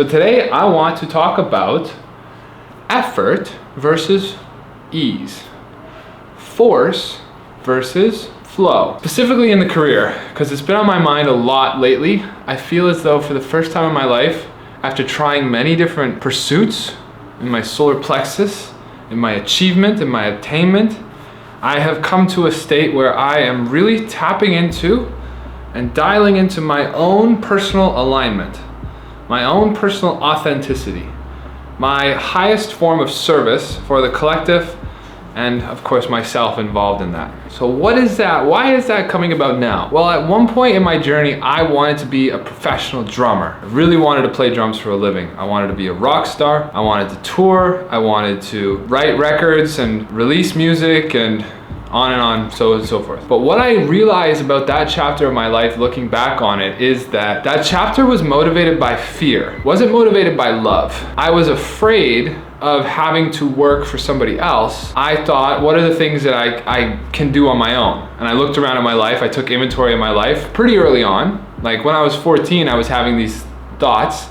So today I want to talk about effort versus ease, force versus flow, specifically in the career, because it's been on my mind a lot lately. I feel as though for the first time in my life, after trying many different pursuits in my solar plexus, in my achievement, in my attainment, I have come to a state where I am really tapping into and dialing into my own personal alignment, my own personal authenticity, my highest form of service for the collective, and of course myself involved in that. So what is that? Why is that coming about now? Well, at one point in my journey, I wanted to be a professional drummer. I really wanted to play drums for a living. I wanted to be a rock star. I wanted to tour. I wanted to write records and release music and on, so on and so forth. But what I realized about that chapter of my life, looking back on it, is that that chapter was motivated by fear. It wasn't motivated by love. I was afraid of having to work for somebody else. I thought, what are the things that I can do on my own? And I looked around at my life, I took inventory of my life pretty early on. Like when I was 14, I was having these thoughts,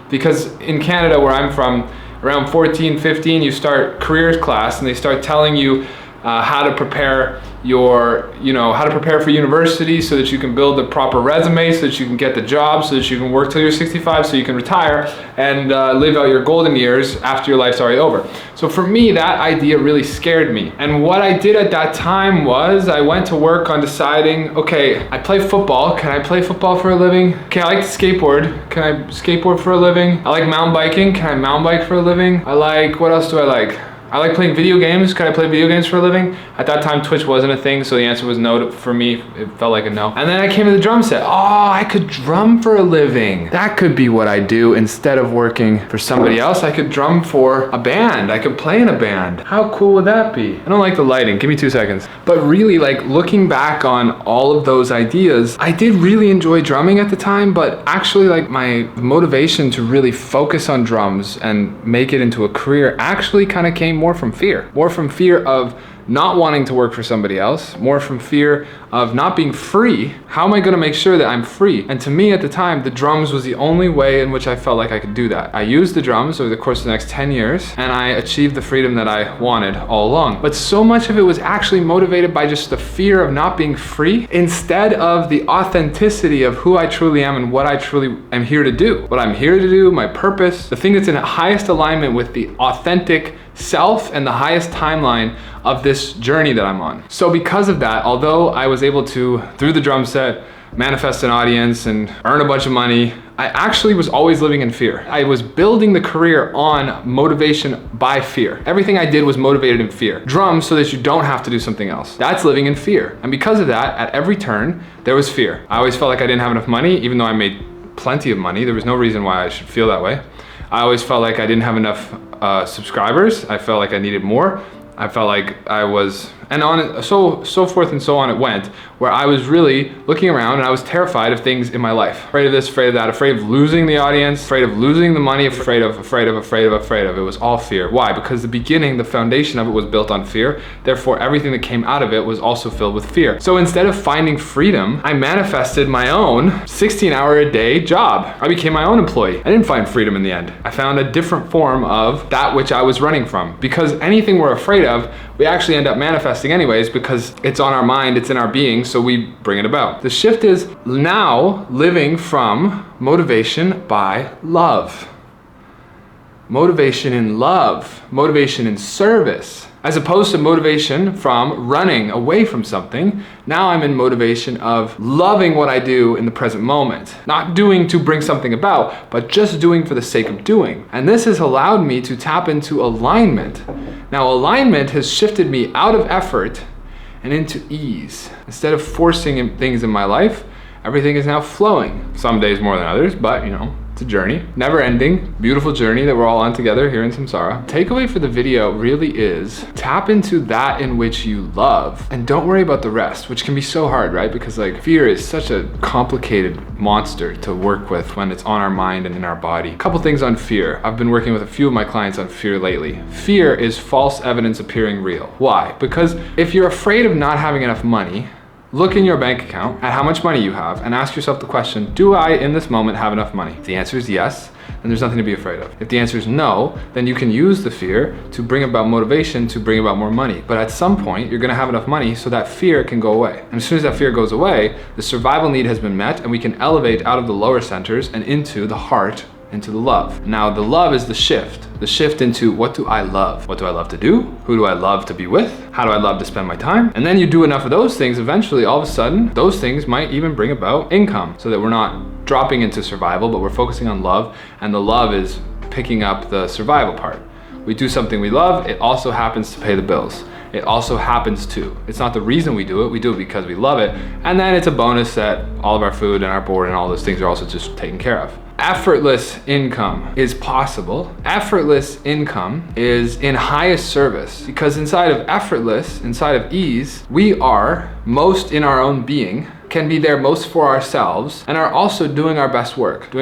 because in Canada, where I'm from, around 14, 15, you start careers class and they start telling you how to prepare how to prepare for university so that you can build the proper resume, so that you can get the job, so that you can work till you're 65, so you can retire and live out your golden years after your life's already over. So for me, that idea really scared me. And what I did at that time was I went to work on deciding, okay, I play football. Can I play football for a living? Okay, I like to skateboard. Can I skateboard for a living? I like mountain biking. Can I mountain bike for a living? What else do I like? I like playing video games. Can I play video games for a living? At that time, Twitch wasn't a thing, so the answer was no. For me, it felt like a no. And then I came to the drum set. Oh, I could drum for a living. That could be what I do instead of working for somebody else. I could drum for a band. I could play in a band. How cool would that be? I don't like the lighting. Give me 2 seconds. But really, like looking back on all of those ideas, I did really enjoy drumming at the time, but actually like my motivation to really focus on drums and make it into a career actually kind of came more from fear of not wanting to work for somebody else, more from fear of not being free. How am I gonna make sure that I'm free? And to me at the time, the drums was the only way in which I felt like I could do that. I used the drums over the course of the next 10 years, and I achieved the freedom that I wanted all along. But so much of it was actually motivated by just the fear of not being free, instead of the authenticity of who I truly am and what I truly am here to do. What I'm here to do, my purpose, the thing that's in the highest alignment with the authentic self and the highest timeline of this journey that I'm on. So because of that, although I was able to, through the drum set, manifest an audience and earn a bunch of money, I actually was always living in fear. I was building the career on motivation by fear. Everything I did was motivated in fear. Drums so that you don't have to do something else. That's living in fear. And because of that, at every turn, there was fear. I always felt like I didn't have enough money, even though I made plenty of money. There was no reason why I should feel that way. I always felt like I didn't have enough subscribers. I felt like I needed more. I felt like I was, and on so forth and so on it went, where I was really looking around and I was terrified of things in my life. Afraid of this, afraid of that, afraid of losing the audience, afraid of losing the money, afraid of. It was all fear. Why? Because the beginning, the foundation of it was built on fear. Therefore, everything that came out of it was also filled with fear. So instead of finding freedom, I manifested my own 16-hour-a-day job. I became my own employee. I didn't find freedom in the end. I found a different form of that which I was running from. Because anything we're afraid of, we actually end up manifesting anyways, because it's on our mind, it's in our being, so we bring it about. The shift is now living from motivation by love. Motivation in love, motivation in service, as opposed to motivation from running away from something. Now I'm in motivation of loving what I do in the present moment. Not doing to bring something about, but just doing for the sake of doing. And this has allowed me to tap into alignment. Now alignment has shifted me out of effort and into ease. Instead of forcing things in my life, everything is now flowing. Some days more than others, but it's a journey. Never ending, beautiful journey that we're all on together here in Samsara. Takeaway for the video really is tap into that in which you love and don't worry about the rest, which can be so hard, right? Because fear is such a complicated monster to work with when it's on our mind and in our body. A couple things on fear. I've been working with a few of my clients on fear lately. Fear is false evidence appearing real. Why? Because if you're afraid of not having enough money, Look in your bank account at how much money you have and ask yourself the question, do I in this moment have enough money? If the answer is yes, then there's nothing to be afraid of. If the answer is no, then you can use the fear to bring about motivation to bring about more money. But at some point, you're gonna have enough money so that fear can go away. And as soon as that fear goes away, the survival need has been met and we can elevate out of the lower centers and into the heart, into the love. Now the love is the shift into what do I love? What do I love to do? Who do I love to be with? How do I love to spend my time? And then you do enough of those things, eventually all of a sudden, those things might even bring about income so that we're not dropping into survival, but we're focusing on love, and the love is picking up the survival part. We do something we love, it also happens to pay the bills. It also happens to. It's not the reason we do it because we love it. And then it's a bonus that all of our food and our board and all those things are also just taken care of. Effortless income is possible. Effortless income is in highest service because inside of effortless, inside of ease, we are most in our own being, can be there most for ourselves, and are also doing our best work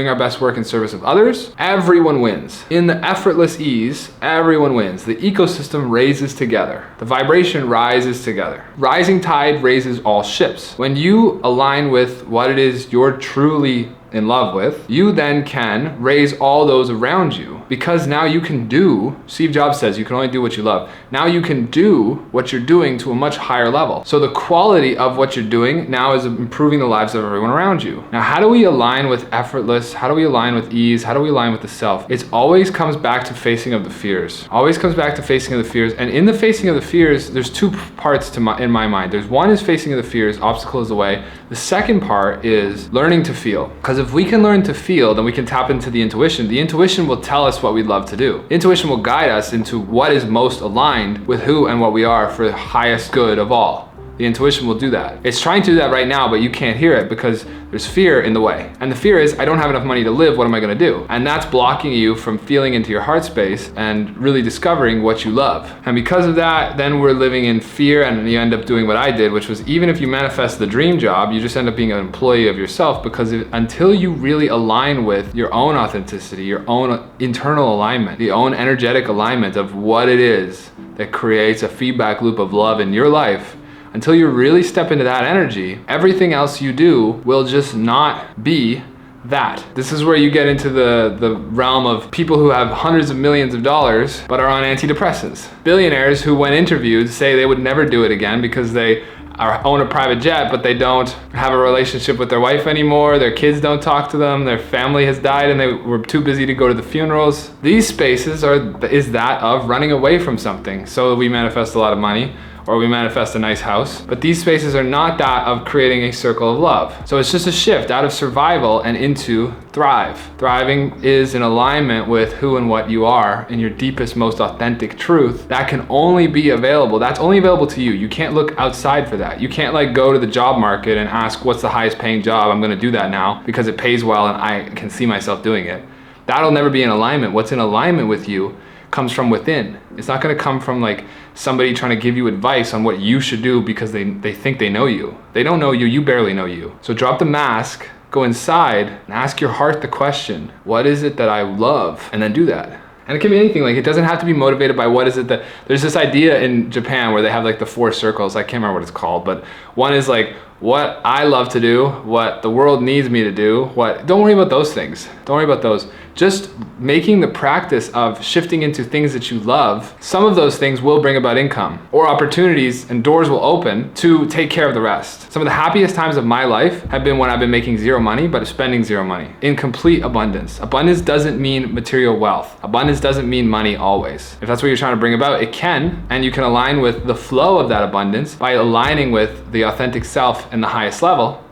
in service of others. Everyone wins. In the effortless ease, everyone wins. The ecosystem raises together. The vibration rises together. Rising tide raises all ships. When you align with what it is you're truly in love with, you then can raise all those around you because now you can do, Steve Jobs says you can only do what you love. Now you can do what you're doing to a much higher level. So the quality of what you're doing now is improving the lives of everyone around you. Now, how do we align with effortless? How do we align with ease? How do we align with the self? It always comes back to facing of the fears. Always comes back to facing of the fears. And in the facing of the fears, there's two parts in my mind. There's one is facing of the fears, obstacle is the way. The second part is learning to feel. Because if we can learn to feel, then we can tap into the intuition. The intuition will tell us what we'd love to do. Intuition will guide us into what is most aligned with who and what we are for the highest good of all. The intuition will do that. It's trying to do that right now, but you can't hear it because there's fear in the way. And the fear is, I don't have enough money to live, what am I gonna do? And that's blocking you from feeling into your heart space and really discovering what you love. And because of that, then we're living in fear and you end up doing what I did, which was even if you manifest the dream job, you just end up being an employee of yourself because until you really align with your own authenticity, your own internal alignment, the own energetic alignment of what it is that creates a feedback loop of love in your life, until you really step into that energy, everything else you do will just not be that. This is where you get into the realm of people who have hundreds of millions of dollars but are on antidepressants. Billionaires who, when interviewed, say they would never do it again because they own a private jet, but they don't have a relationship with their wife anymore, their kids don't talk to them, their family has died and they were too busy to go to the funerals. These spaces is that of running away from something. So we manifest a lot of money, or we manifest a nice house. But these spaces are not that of creating a circle of love. So it's just a shift out of survival and into thrive. Thriving is in alignment with who and what you are in your deepest, most authentic truth. That can only be available. That's only available to you. You can't look outside for that. You can't like go to the job market and ask what's the highest paying job. I'm gonna do that now because it pays well and I can see myself doing it. That'll never be in alignment. What's in alignment with you comes from within. It's not gonna come from like somebody trying to give you advice on what you should do because they think they know you. They don't know you, you barely know you. So drop the mask, go inside and ask your heart the question, what is it that I love? And then do that. And it can be anything, like it doesn't have to be motivated by what is it that, there's this idea in Japan where they have like the 4 circles, I can't remember what it's called, but one is like what I love to do, what the world needs me to do, don't worry about those things. Don't worry about those. Just making the practice of shifting into things that you love, some of those things will bring about income or opportunities and doors will open to take care of the rest. Some of the happiest times of my life have been when I've been making zero money, but spending zero money in complete abundance. Abundance doesn't mean material wealth. Abundance doesn't mean money always. If that's what you're trying to bring about, it can, and you can align with the flow of that abundance by aligning with the authentic self and the highest level.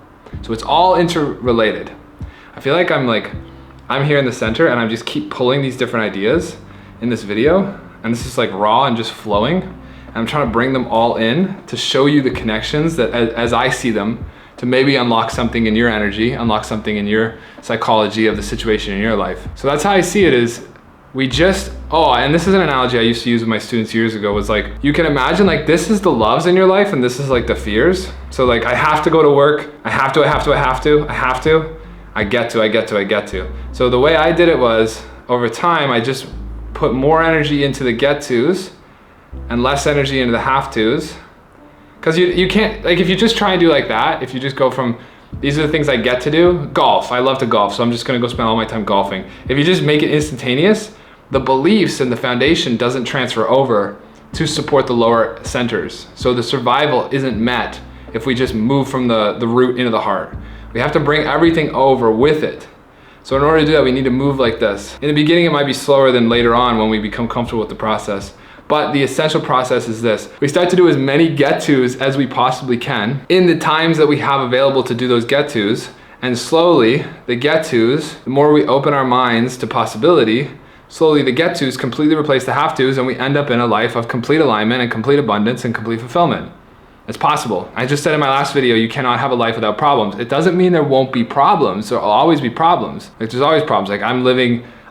So it's all interrelated. I feel like I'm here in the center and I just keep pulling these different ideas in this video and this is like raw and just flowing. And I'm trying to bring them all in to show you the connections that as I see them, to maybe unlock something in your energy, unlock something in your psychology of the situation in your life. So that's how I see it is and this is an analogy I used to use with my students years ago, was like, you can imagine like this is the loves in your life and this is like the fears. So like I have to go to work, I get to. So the way I did it was, over time, I just put more energy into the get tos and less energy into the have tos. Because you can't, like if you just try and do like that, if you just go from, these are the things I get to do, golf, I love to golf, so I'm just gonna go spend all my time golfing. If you just make it instantaneous, the beliefs and the foundation doesn't transfer over to support the lower centers. So the survival isn't met if we just move from the root into the heart. We have to bring everything over with it. So in order to do that, we need to move like this. In the beginning, it might be slower than later on when we become comfortable with the process. But the essential process is this. We start to do as many get-tos as we possibly can in the times that we have available to do those get-tos. And slowly, the get-tos, the more we open our minds to possibility, slowly the get-tos completely replace the have-tos, and we end up in a life of complete alignment and complete abundance and complete fulfillment. It's possible. I just said in my last video, you cannot have a life without problems. It doesn't mean there won't be problems. There will always be problems. Like there's always problems. Like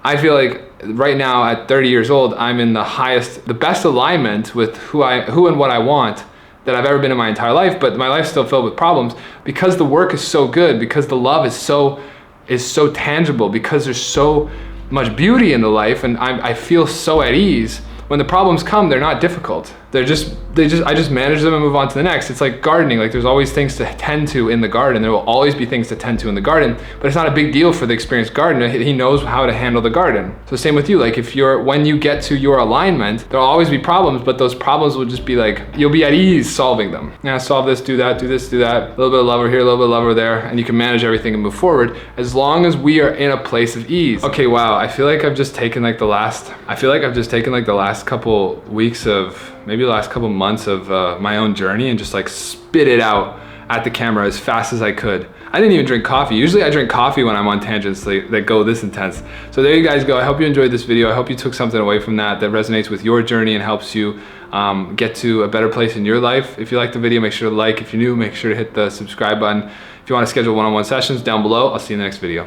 I feel like right now at 30 years old, I'm in the best alignment with who and what I want that I've ever been in my entire life, but my life's still filled with problems because the work is so good, because the love is so tangible, because there's so much beauty in the life, and I feel so at ease. When the problems come, they're not difficult. I just manage them and move on to the next. It's like gardening. Like there's always things to tend to in the garden. There will always be things to tend to in the garden, but it's not a big deal for the experienced gardener. He knows how to handle the garden. So same with you. Like when you get to your alignment, there'll always be problems, but those problems will just be like, you'll be at ease solving them. Yeah, solve this, do that, do this, do that. A little bit of love over here, a little bit of love over there, and you can manage everything and move forward as long as we are in a place of ease. Okay, wow. I feel like I've just taken like the last couple weeks of, maybe the last couple months of my own journey and just like spit it out at the camera as fast as I could. I didn't even drink coffee. Usually I drink coffee when I'm on tangents that go this intense. So there you guys go. I hope you enjoyed this video. I hope you took something away from that resonates with your journey and helps you get to a better place in your life. If you liked the video, make sure to like. If you're new, make sure to hit the subscribe button. If you want to schedule one-on-one sessions, down below. I'll see you in the next video.